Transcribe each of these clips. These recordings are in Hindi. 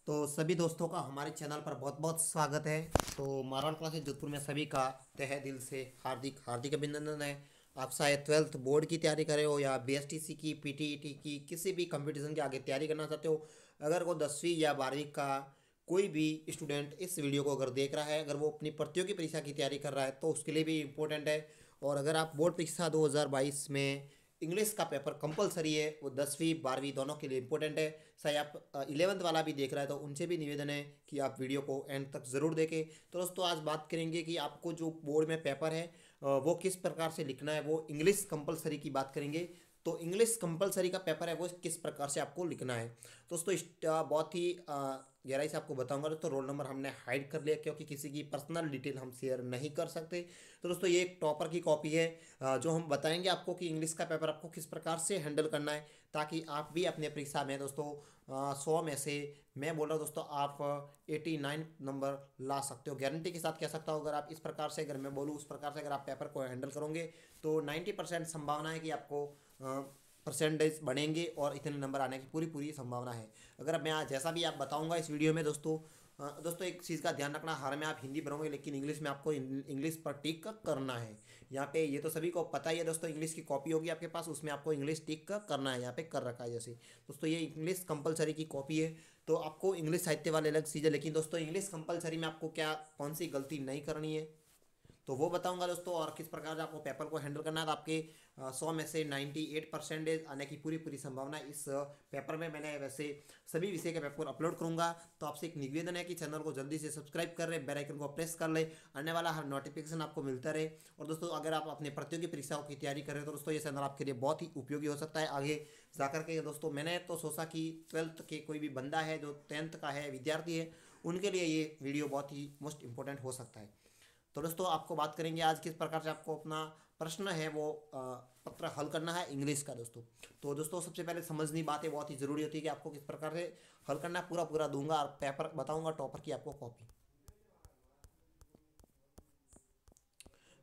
तो सभी दोस्तों का हमारे चैनल पर बहुत बहुत स्वागत है। तो मारवाड़ क्लासेस जोधपुर में सभी का तहे दिल से हार्दिक हार्दिक अभिनंदन है। आप शायद 12th बोर्ड की तैयारी कर रहे हो या बीएसटीसी की, पीटीईटी की, किसी भी कंपटीशन के आगे तैयारी करना चाहते हो। अगर वो 10वीं या 12वीं का कोई भी स्टूडेंट इस वीडियो को अगर देख रहा है, अगर वो अपनी प्रतियोगी परीक्षा की तैयारी कर रहा है तो उसके लिए भी इम्पोर्टेंट है। और अगर आप बोर्ड परीक्षा 2022 में इंग्लिश का पेपर कंपलसरी है, वो 10वीं 12वीं दोनों के लिए इंपॉर्टेंट है। चाहे आप 11th वाला भी देख रहा है तो उनसे भी निवेदन है कि आप वीडियो को एंड तक ज़रूर देखें। तो दोस्तों आज बात करेंगे कि आपको जो बोर्ड में पेपर है वो किस प्रकार से लिखना है। वो इंग्लिश कंपलसरी की बात करेंगे। तो इंग्लिश कंपलसरी का पेपर है वो किस प्रकार से आपको लिखना है। दोस्तों बहुत ही गहराई से आपको बताऊंगा। तो रोल नंबर हमने हाइड कर लिया क्योंकि किसी की पर्सनल डिटेल हम शेयर नहीं कर सकते। तो दोस्तों ये एक टॉपर की कॉपी है जो हम बताएंगे आपको कि इंग्लिश का पेपर आपको किस प्रकार से हैंडल करना है, ताकि आप भी अपने परीक्षा में दोस्तों 100 में से मैं बोल रहा हूँ दोस्तों आप 89 नंबर ला सकते हो। गारंटी के साथ कह सकता हूँ, अगर आप इस प्रकार से, अगर मैं बोलूँ उस प्रकार से अगर आप पेपर को हैंडल करोगे तो 90% संभावना है कि आपको परसेंटेज बढ़ेंगे और इतने नंबर आने की पूरी पूरी संभावना है। अगर मैं आज जैसा भी आप बताऊंगा इस वीडियो में दोस्तों एक चीज़ का ध्यान रखना, हर में आप हिंदी भरोगे लेकिन इंग्लिश में आपको इंग्लिश पर टिक करना है। यहाँ पे ये तो सभी को पता ही है दोस्तों, इंग्लिश की कॉपी होगी आपके पास, उसमें आपको इंग्लिश टिक करना है। यहाँ पे कर रखा है जैसे दोस्तों ये इंग्लिश कंपलसरी की कॉपी है। तो आपको इंग्लिश साहित्य वाले अलग चीज़ है, लेकिन दोस्तों इंग्लिश कंपलसरी में आपको क्या कौन सी गलती नहीं करनी है तो वो बताऊंगा दोस्तों, और किस प्रकार से आपको पेपर को हैंडल करना है। तो आपके 100 में से 98% आने की पूरी पूरी संभावना है इस पेपर में। मैंने वैसे सभी विषय के पेपर अपलोड करूंगा, तो आपसे एक निवेदन है कि चैनल को जल्दी से सब्सक्राइब कर ले, बेल आइकन को प्रेस कर ले, आने वाला हर नोटिफिकेशन आपको मिलता रहे। और दोस्तों अगर आप अपने प्रतियोगी परीक्षाओं की तैयारी कर रहे हो तो दोस्तों ये चैनल आपके लिए बहुत ही उपयोगी हो सकता है आगे जाकर के। दोस्तों मैंने तो सोचा कि 12th के कोई भी बंदा है जो 10th का है, विद्यार्थी है, उनके लिए ये वीडियो बहुत ही मोस्ट इंपॉर्टेंट हो सकता है। तो दोस्तों आपको बात करेंगे आज किस प्रकार से आपको अपना प्रश्न है वो पत्र हल करना है इंग्लिश का दोस्तों। तो दोस्तों सबसे पहले समझनी बातें बहुत ही ज़रूरी होती है कि आपको किस प्रकार से हल करना है। पूरा पूरा दूंगा और पेपर बताऊंगा, टॉपर की आपको कॉपी।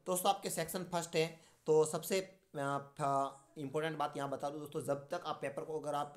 दोस्तों आपके सेक्शन फर्स्ट है, तो सबसे इंपॉर्टेंट बात यहाँ बता दूँ दोस्तों, जब तक आप पेपर को अगर आप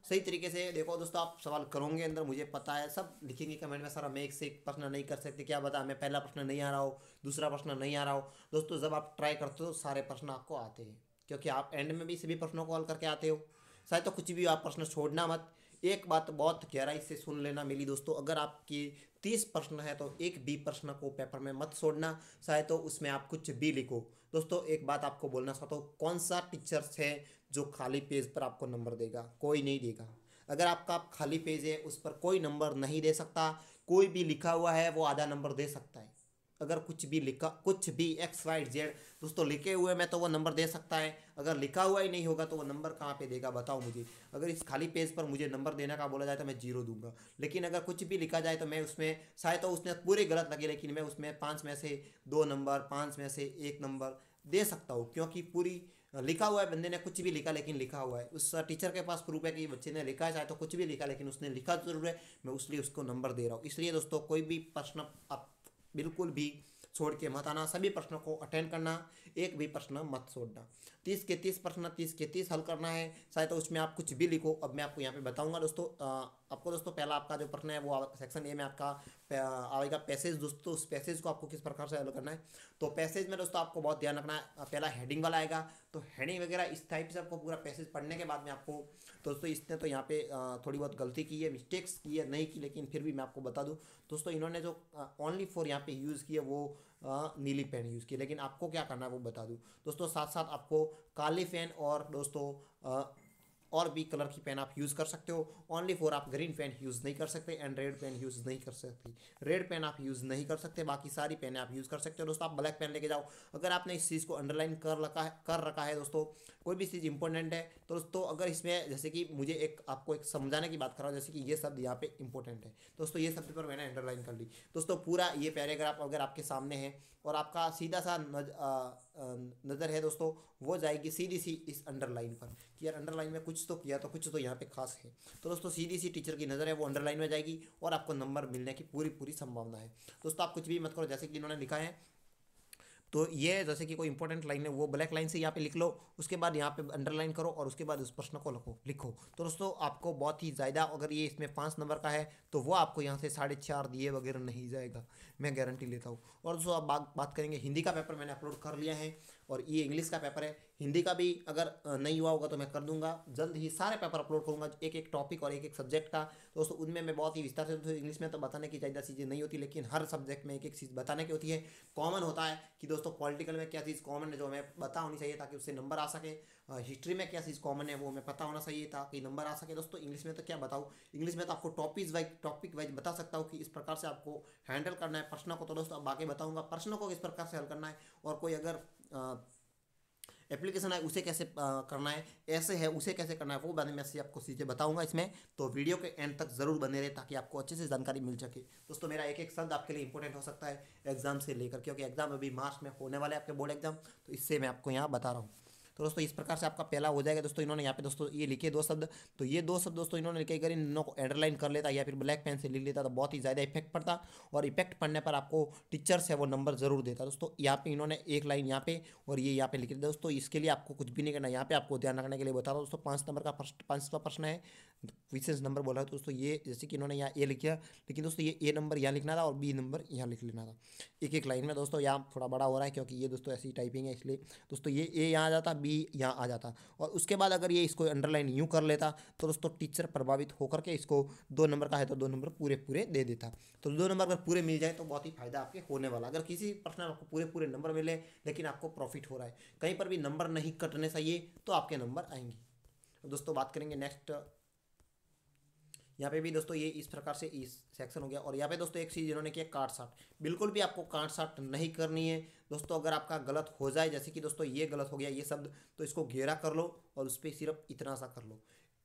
सही तरीके से देखो दोस्तों, आप सवाल करोगे अंदर, मुझे पता है सब लिखेंगे कमेंट में, सर हमें एक से एक प्रश्न नहीं कर सकते, क्या बता हमें पहला प्रश्न नहीं आ रहा हो, दूसरा प्रश्न नहीं आ रहा हो। दोस्तों जब आप ट्राई करते हो सारे प्रश्न आपको आते हैं, क्योंकि आप एंड में भी सभी प्रश्नों को हल करके आते हो। शायद तो कुछ भी आप प्रश्न छोड़ना मत। एक बात बहुत गहराई से सुन लेना मेरी दोस्तों, अगर आपकी 30 प्रश्न है तो एक भी प्रश्न को पेपर में मत छोड़ना, शायद तो उसमें आप कुछ भी लिखो। दोस्तों एक बात आपको बोलना चाहता हूँ, कौन सा टीचर्स है जो खाली पेज पर आपको नंबर देगा? कोई नहीं देगा। अगर आपका खाली पेज है उस पर कोई नंबर नहीं दे सकता। कोई भी लिखा हुआ है वो आधा नंबर दे सकता है। अगर कुछ भी लिखा, कुछ भी एक्स वाई जेड दोस्तों लिखे हुए में तो वो नंबर दे सकता है। अगर लिखा हुआ ही नहीं होगा तो वो नंबर कहाँ पे देगा बताओ मुझे। अगर इस खाली पेज पर मुझे नंबर देने का बोला जाए तो मैं 0 दूंगा, लेकिन अगर कुछ भी लिखा जाए तो मैं उसमें, शायद तो उसने पूरे गलत लगे लेकिन मैं उसमें 5 में से 2 नंबर, 5 में से 1 नंबर दे सकता हूँ, क्योंकि पूरी लिखा हुआ है। बंदे ने कुछ भी लिखा लेकिन लिखा हुआ है, उस टीचर के पास प्रूफ है कि बच्चे ने लिखा है, चाहे तो कुछ भी लिखा लेकिन उसने लिखा जरूर है, मैं उसलिए उसको नंबर दे रहा हूँ। इसलिए दोस्तों कोई भी प्रश्न आप बिल्कुल भी छोड़ के मत आना, सभी प्रश्नों को अटेंड करना, एक भी प्रश्न मत छोड़ना। 30 के 30 प्रश्न, 30 के 30 हल करना है, शायद तो उसमें आप कुछ भी लिखो। अब मैं आपको यहाँ पे बताऊंगा दोस्तों। आपको दोस्तों पहला आपका जो प्रश्न है वो सेक्शन ए में आपका आएगा पैसेज। दोस्तों उस पैसेज को आपको किस प्रकार से हल करना है, तो पैसेज में दोस्तों आपको बहुत ध्यान रखना है। पहला हेडिंग वाला आएगा, तो हेडिंग वगैरह इस टाइप से आपको पूरा पैसेज पढ़ने के बाद में आपको, दोस्तों इसने तो यहाँ पे थोड़ी बहुत गलती की है, मिस्टेक्स की है, नहीं की, लेकिन फिर भी मैं आपको बता दूँ दोस्तों, इन्होंने जो ओनली फॉर यहाँ पे यूज़ किया वो नीली पेन यूज़ की, लेकिन आपको क्या करना है वो बता दूँ दोस्तों। साथ साथ आपको काली पेन और दोस्तों और भी कलर की पेन आप यूज़ कर सकते हो। ओनली फॉर आप ग्रीन पेन यूज़ नहीं कर सकते एंड रेड पेन यूज़ नहीं कर सकते। रेड पेन आप यूज़ नहीं कर सकते, बाकी सारी पेन आप यूज़ कर सकते हो। दोस्तों आप ब्लैक पेन लेके जाओ। अगर आपने इस चीज़ को अंडरलाइन कर रखा है दोस्तों, कोई भी चीज़ इंपॉर्टेंट है तो दोस्तों, अगर इसमें जैसे कि मुझे आपको एक समझाने की बात कर रहा हूँ, जैसे कि ये शब्द यहाँ पे इंपॉर्टेंट है दोस्तों, ये शब्द पर मैंने अंडरलाइन कर ली। दोस्तों पूरा ये पैराग्राफ अगर आपके सामने है और आपका सीधा सा नज़र है दोस्तों, वो जाएगी सीधी सी इस अंडरलाइन पर कि यार अंडरलाइन में कुछ तो किया, तो कुछ तो यहाँ पे खास है। तो दोस्तों सीधी सी टीचर की नज़र है वो अंडरलाइन में जाएगी और आपको नंबर मिलने की पूरी पूरी संभावना है। दोस्तों आप कुछ भी मत करो, जैसे कि इन्होंने लिखा है तो ये जैसे कि कोई इंपॉर्टेंट लाइन है वो ब्लैक लाइन से यहाँ पे लिख लो, उसके बाद यहाँ पे अंडरलाइन करो और उसके बाद उस प्रश्न को लिखो। तो दोस्तों आपको बहुत ही ज़्यादा, अगर ये इसमें 5 नंबर का है तो वो आपको यहाँ से 4.5 दिए वगैरह नहीं जाएगा, मैं गारंटी लेता हूँ। और दोस्तों अब बात करेंगे हिंदी का पेपर मैंने अपलोड कर लिया है और ये इंग्लिश का पेपर है। हिंदी का भी अगर नहीं हुआ होगा तो मैं कर दूंगा, जल्द ही सारे पेपर अपलोड करूंगा, एक एक टॉपिक और एक एक सब्जेक्ट का। दोस्तों उनमें मैं बहुत ही विस्तार से, तो इंग्लिश में तो बताने की ज़्यादा चीज़ें नहीं होती, लेकिन हर सब्जेक्ट में एक एक चीज़ बताने की होती है। कॉमन होता है कि दोस्तों पॉलिटिकल में क्या चीज़ कॉमन है जो हमें पता होनी चाहिए ताकि उससे नंबर आ सके, हिस्ट्री में क्या चीज़ कॉमन है वो हमें पता होना चाहिए ताकि नंबर आ सके। दोस्तों इंग्लिश में तो क्या बताऊँ, इंग्लिश में तो आपको टॉपिक वाइज बता सकता हूँ कि इस प्रकार से आपको हैंडल करना है प्रश्नों को। तो दोस्तों अब आगे बताऊँगा प्रश्नों को किस प्रकार से हल करना है, और कोई अगर एप्लीकेशन है उसे कैसे करना है, ऐसे है उसे कैसे करना है, वो बारे में मैं आपको चीज़ें बताऊंगा इसमें। तो वीडियो के एंड तक ज़रूर बने रहे ताकि आपको अच्छे से जानकारी मिल सके। दोस्तों मेरा एक एक शब्द आपके लिए इंपॉर्टेंट हो सकता है एग्जाम से लेकर, क्योंकि एग्जाम अभी मार्च में होने वाले आपके बोर्ड एग्जाम, तो इससे मैं आपको यहाँ बता रहा हूँ। तो दोस्तों इस प्रकार से आपका पहला हो जाएगा। दोस्तों इन्होंने यहाँ पे दोस्तों ये लिखे 2 शब्द, तो ये 2 शब्द दोस्तों इन्होंने लिखे, अगर इन को अंडरलाइन कर लेता या फिर ब्लैक पेन से लिख लेता तो बहुत ही ज़्यादा इफेक्ट पड़ता, और इफेक्ट पड़ने पर आपको टीचर से वो नंबर जरूर देता। दोस्तों यहाँ पे इन्होंने एक लाइन यहाँ पे और ये यहाँ पे लिख दिया। दोस्तों इसके लिए आपको कुछ भी नहीं करना, यहाँ पे आपको ध्यान रखने के लिए बता रहा हूँ। दोस्तों 5 नंबर का 5वां प्रश्न है, विशेष नंबर बोला है। तो दोस्तों ये जैसे कि इन्होंने यहाँ ए लिखा, लेकिन दोस्तों ये ए नंबर यहाँ लिखना था और बी नंबर यहाँ लिख लेना था एक एक लाइन में। दोस्तों यहाँ थोड़ा बड़ा हो रहा है क्योंकि ये दोस्तों ऐसी टाइपिंग है, इसलिए दोस्तों ये ए यहाँ आ जाता, बी यहाँ आ जाता, और उसके बाद अगर ये इसको अंडरलाइन यूँ कर लेता तो दोस्तों टीचर प्रभावित होकर के इसको 2 नंबर का है तो 2 नंबर पूरे पूरे दे देता। तो 2 नंबर अगर पूरे मिल जाए तो बहुत ही फायदा आपके होने वाला। अगर किसी प्रश्न में आपको पूरे पूरे नंबर मिले लेकिन आपको प्रॉफिट हो रहा है, कहीं पर भी नंबर नहीं कटने चाहिए तो आपके नंबर आएंगे। तो दोस्तों बात करेंगे नेक्स्ट, यहाँ पे भी दोस्तों ये इस प्रकार से इस सेक्शन हो गया। और यहाँ पे दोस्तों एक चीज़ इन्होंने किया काट साट, बिल्कुल भी आपको काट साट नहीं करनी है। दोस्तों अगर आपका गलत हो जाए, जैसे कि दोस्तों ये गलत हो गया ये शब्द, तो इसको घेरा कर लो और उस पर सिर्फ इतना सा कर लो।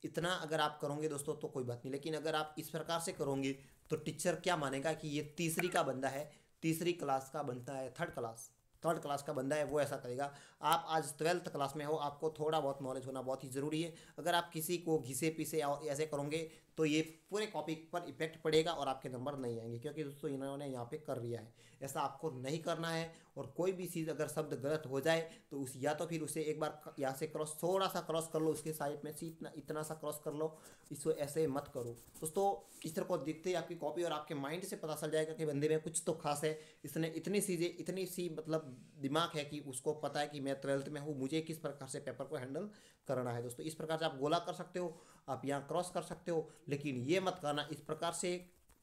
इतना अगर आप करोगे दोस्तों तो कोई बात नहीं, लेकिन अगर आप इस प्रकार से करोगे तो टीचर क्या मानेगा कि ये तीसरी का बंदा है, तीसरी क्लास का बनता है, थर्ड क्लास का बंदा है, वो ऐसा करेगा। आप आज 12th क्लास में हो, आपको थोड़ा बहुत नॉलेज होना बहुत ही ज़रूरी है। अगर आप किसी को घिसे पीसे और ऐसे करोगे तो ये पूरे कॉपी पर इफेक्ट पड़ेगा और आपके नंबर नहीं आएंगे, क्योंकि दोस्तों इन्होंने यहाँ पे कर लिया है। ऐसा आपको नहीं करना है। और कोई भी चीज़ अगर शब्द गलत हो जाए तो उस या तो फिर उसे एक बार यहाँ से क्रॉस, थोड़ा सा क्रॉस कर लो, उसके साइड में से इतना सा क्रॉस कर लो, इसको ऐसे मत करो। दोस्तों इस तरह को दिखते ही आपकी कॉपी और आपके माइंड से पता चल जाएगा कि बंदे में कुछ तो खास है, इसने इतनी चीज़ें, इतनी सी मतलब दिमाग है कि उसको पता है कि मैं 12th में हूँ, मुझे किस प्रकार से पेपर को हैंडल करना है। दोस्तों इस प्रकार से आप गोला कर सकते हो, आप यहाँ क्रॉस कर सकते हो, लेकिन ये मत करना इस प्रकार से,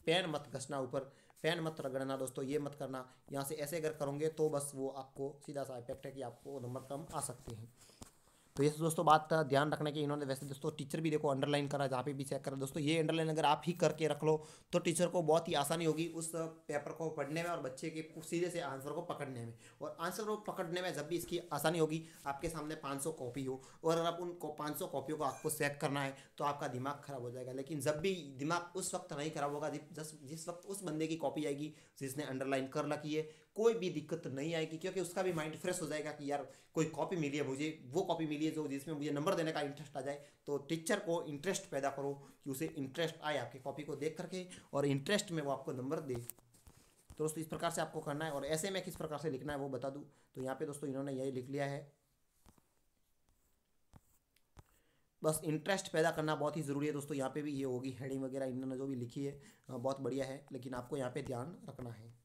पेन मत घसना ऊपर, पेन मत रगड़ना। दोस्तों ये मत करना, यहाँ से ऐसे अगर करोगे तो बस वो आपको सीधा सा इफेक्ट है कि आपको नंबर कम आ सकते हैं। तो ये दोस्तों बात ध्यान रखने की इन्होंने, वैसे दोस्तों टीचर भी देखो अंडरलाइन करा, जहाँ पे भी चेक करा। दोस्तों ये अंडरलाइन अगर आप ही करके रख लो तो टीचर को बहुत ही आसानी होगी उस पेपर को पढ़ने में और बच्चे के सीधे से आंसर को पकड़ने में। और आंसर को पकड़ने में जब भी इसकी आसानी होगी, आपके सामने 500 कॉपी हो और अगर आप उन 500 कॉपियों को आपको चेक करना है तो आपका दिमाग खराब हो जाएगा। लेकिन जब भी दिमाग उस वक्त नहीं खराब होगा जिस वक्त उस बंदे की कॉपी आएगी जिसने अंडरलाइन कर रखी है, कोई भी दिक्कत नहीं आएगी, क्योंकि उसका भी माइंड फ्रेश हो जाएगा कि यार कोई कॉपी मिली है मुझे, वो कॉपी मिली है जो जिसमें मुझे नंबर देने का इंटरेस्ट आ जाए। तो टीचर को इंटरेस्ट पैदा करो कि उसे इंटरेस्ट आए आपकी कॉपी को देख करके और इंटरेस्ट में वो आपको नंबर दे। तो दोस्तों इस प्रकार से आपको करना है। और ऐसे में किस प्रकार से लिखना है वो बता दूं, तो यहाँ पे दोस्तों इन्होंने यही लिख लिया है, बस इंटरेस्ट पैदा करना बहुत ही ज़रूरी है। दोस्तों यहाँ पे भी ये होगी हेडिंग वगैरह इन्होंने जो भी लिखी है बहुत बढ़िया है, लेकिन आपको यहाँ पे ध्यान रखना है।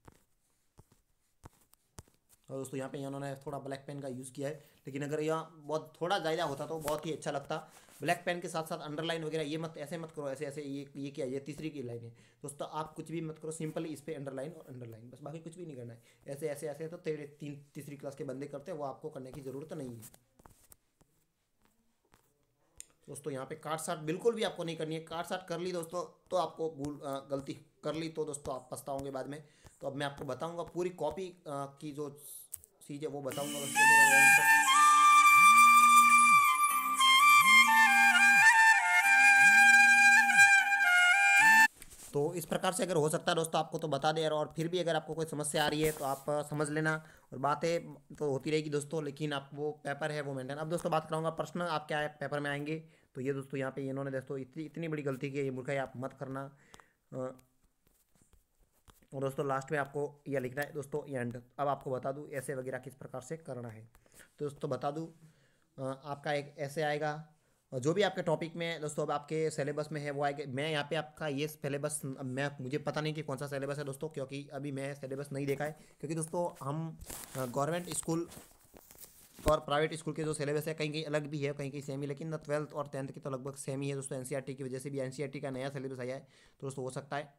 और दोस्तों यहाँ पे इन्होंने थोड़ा ब्लैक पेन का यूज़ किया है, लेकिन अगर यहाँ बहुत थोड़ा ज़्यादा होता तो बहुत ही अच्छा लगता। ब्लैक पेन के साथ साथ अंडरलाइन वगैरह ये मत, ऐसे मत करो, ऐसे ऐसे ये क्या, ये तीसरी की लाइन है। दोस्तों आप कुछ भी मत करो, सिंपली इस पर अंडरलाइन और अंडरलाइन, बस बाकी कुछ भी नहीं करना है। ऐसे ऐसे ऐसे तो तीसरी क्लास के बंदे करते हैं, वो आपको करने की ज़रूरत नहीं है। दोस्तों यहाँ पे काट साट बिल्कुल भी आपको नहीं करनी है। काट साट कर ली दोस्तों तो आपको गलती कर ली तो दोस्तों आप पछताओगे बाद में। तो अब मैं आपको बताऊंगा पूरी कॉपी की जो चीज़ है वो बताऊंगा। तो इस प्रकार से अगर हो सकता है दोस्तों आपको तो बता दे, और फिर भी अगर आपको कोई समस्या आ रही है तो आप समझ लेना। और बातें तो होती रहेगी दोस्तों, लेकिन आप वो पेपर है वो मेंटेन। अब दोस्तों बात कराऊंगा प्रश्न आप क्या है पेपर में आएंगे। तो ये दोस्तों यहाँ पे इन्होंने दोस्तों इतनी बड़ी गलती की है, ये मूर्खाई आप मत करना। और दोस्तों लास्ट में आपको यह लिखना है दोस्तों एंड। अब आपको बता दूं ऐसे वगैरह किस प्रकार से करना है। तो दोस्तों बता दूं आपका एक ऐसे आएगा, जो भी आपके टॉपिक में दोस्तों अब आपके सिलेबस में है वो आएगा। मैं यहाँ पे आपका ये सिलेबस, मैं मुझे पता नहीं कि कौन सा सिलेबस है दोस्तों, क्योंकि अभी मैं सिलेबस नहीं देखा है। क्योंकि दोस्तों हम गवर्नमेंट स्कूल और प्राइवेट स्कूल के जो सिलेबस है कहीं कहीं अलग भी है, कहीं कहीं सेम ही, लेकिन 12th और 10th की तो लगभग सेम ही है दोस्तों। एनसीईआरटी की वजह से भी एनसीईआरटी का नया सिलेबस आया है, तो दोस्तों हो सकता है।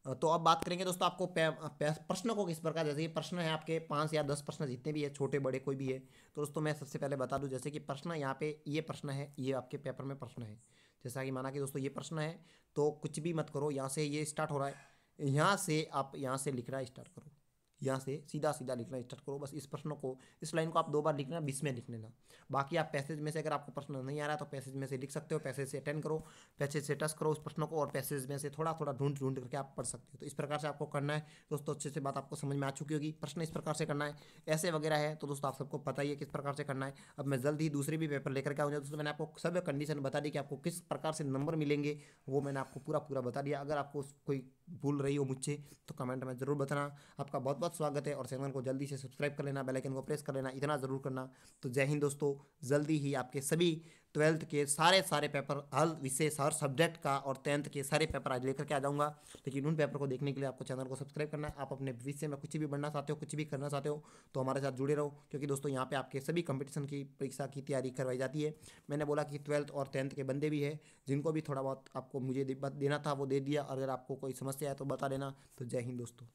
तो अब बात करेंगे दोस्तों आपको प्रश्नों को किस प्रकार, जैसे कि प्रश्न है आपके 5 या 10 प्रश्न जितने भी है, छोटे बड़े कोई भी है। तो दोस्तों मैं सबसे पहले बता दूं, जैसे कि प्रश्न यहाँ पे ये प्रश्न है, ये आपके पेपर में प्रश्न है। जैसा कि माना कि दोस्तों ये प्रश्न है, तो कुछ भी मत करो, यहाँ से ये स्टार्ट हो रहा है, यहाँ से आप यहाँ से लिखना स्टार्ट करो, यहाँ से सीधा सीधा लिखना स्टार्ट करो। बस इस प्रश्न को, इस लाइन को आप 2 बार लिखना, 20 में लिख लेना। बाकी आप पैसेज में से अगर आपको प्रश्न नहीं आ रहा तो पैसेज में से लिख सकते हो, पैसेज से अटेंड करो, पैसेज से टच करो उस प्रश्न को, और पैसेज में से थोड़ा थोड़ा ढूंढ ढूंढ करके आप पढ़ सकते हो। तो इस प्रकार से आपको करना है दोस्तों। अच्छे से बात आपको समझ में आ चुकी होगी। प्रश्न इस प्रकार से करना है, ऐसे वगैरह है तो दोस्तों आप सबको पता ही है किस प्रकार से करना है। अब मैं जल्द ही दूसरे भी पेपर लेकर के आऊँगा दोस्तों। मैंने आपको सब कंडीशन बता दी कि आपको किस प्रकार से नंबर मिलेंगे, वो मैंने आपको पूरा पूरा बता दिया। अगर आपको कोई भूल रही हो मुझसे तो कमेंट में ज़रूर बताना। आपका बहुत बहुत स्वागत है, और चैनल को जल्दी से सब्सक्राइब कर लेना, बेल आइकन को प्रेस कर लेना, इतना ज़रूर करना। तो जय हिंद दोस्तों, जल्दी ही आपके सभी 12th के सारे पेपर, हर विशेष हर सब्जेक्ट का, और 10th के सारे पेपर आज लेकर के आ जाऊँगा। लेकिन उन पेपर को देखने के लिए आपको चैनल को सब्सक्राइब करना है। आप अपने भविष्य में कुछ भी बनना चाहते हो, कुछ भी करना चाहते हो, तो हमारे साथ जुड़े रहो। क्योंकि दोस्तों यहाँ पे आपके सभी कंपटीशन की परीक्षा की तैयारी करवाई जाती है। मैंने बोला कि 12th और 10th के बंदे भी है, जिनको भी थोड़ा बहुत आपको मुझे देना था वो दे दिया। अगर आपको कोई समस्या है तो बता देना। तो जय हिंद दोस्तों।